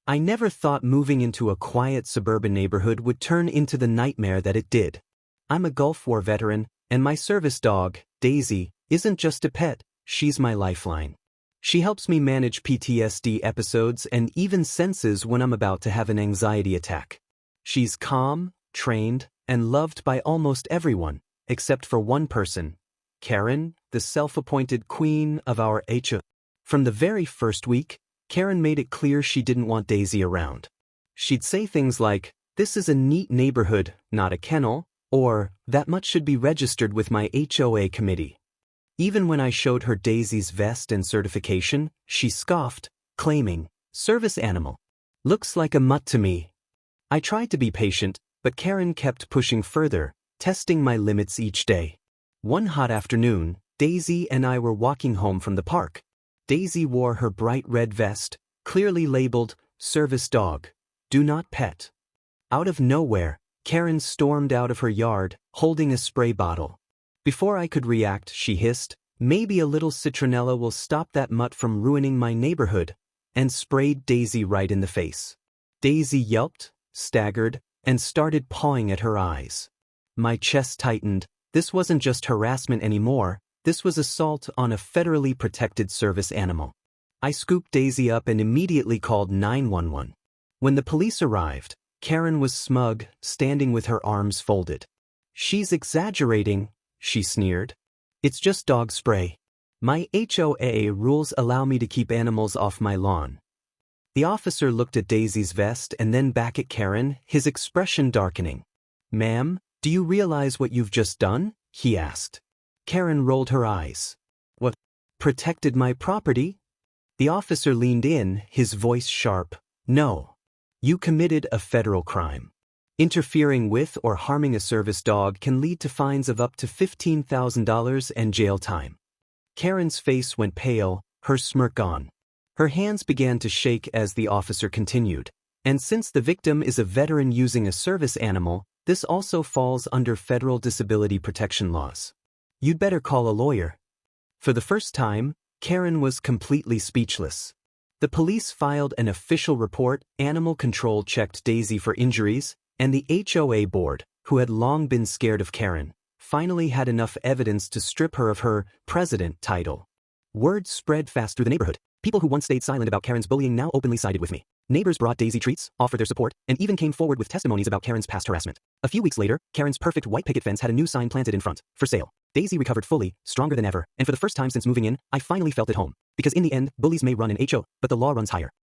I never thought moving into a quiet suburban neighborhood would turn into the nightmare that it did. I'm a Gulf War veteran, and my service dog, Daisy, isn't just a pet, she's my lifeline. She helps me manage PTSD episodes and even senses when I'm about to have an anxiety attack. She's calm, trained, and loved by almost everyone, except for one person, Karen, the self-appointed queen of our HOA. From the very first week, Karen made it clear she didn't want Daisy around. She'd say things like, "This is a neat neighborhood, not a kennel," or, "That much should be registered with my HOA committee." Even when I showed her Daisy's vest and certification, she scoffed, claiming, "Service animal. Looks like a mutt to me." I tried to be patient, but Karen kept pushing further, testing my limits each day. One hot afternoon, Daisy and I were walking home from the park. Daisy wore her bright red vest, clearly labeled, "Service Dog. Do not pet." Out of nowhere, Karen stormed out of her yard, holding a spray bottle. Before I could react, she hissed, "Maybe a little citronella will stop that mutt from ruining my neighborhood," and sprayed Daisy right in the face. Daisy yelped, staggered, and started pawing at her eyes. My chest tightened. This wasn't just harassment anymore. This was assault on a federally protected service animal. I scooped Daisy up and immediately called 911. When the police arrived, Karen was smug, standing with her arms folded. "She's exaggerating," she sneered. "It's just dog spray. My HOA rules allow me to keep animals off my lawn." The officer looked at Daisy's vest and then back at Karen, his expression darkening. "Ma'am, do you realize what you've just done?" he asked. Karen rolled her eyes. "What? Protected my property?" The officer leaned in, his voice sharp. "No. You committed a federal crime. Interfering with or harming a service dog can lead to fines of up to $15,000 and jail time." Karen's face went pale, her smirk gone. Her hands began to shake as the officer continued. "And since the victim is a veteran using a service animal, this also falls under federal disability protection laws. You'd better call a lawyer." For the first time, Karen was completely speechless. The police filed an official report, animal control checked Daisy for injuries, and the HOA board, who had long been scared of Karen, finally had enough evidence to strip her of her president title. Word spread fast through the neighborhood. People who once stayed silent about Karen's bullying now openly sided with me. Neighbors brought Daisy treats, offered their support, and even came forward with testimonies about Karen's past harassment. A few weeks later, Karen's perfect white picket fence had a new sign planted in front, "For sale." Daisy recovered fully, stronger than ever, and for the first time since moving in, I finally felt at home. Because in the end, bullies may run in HO, but the law runs higher.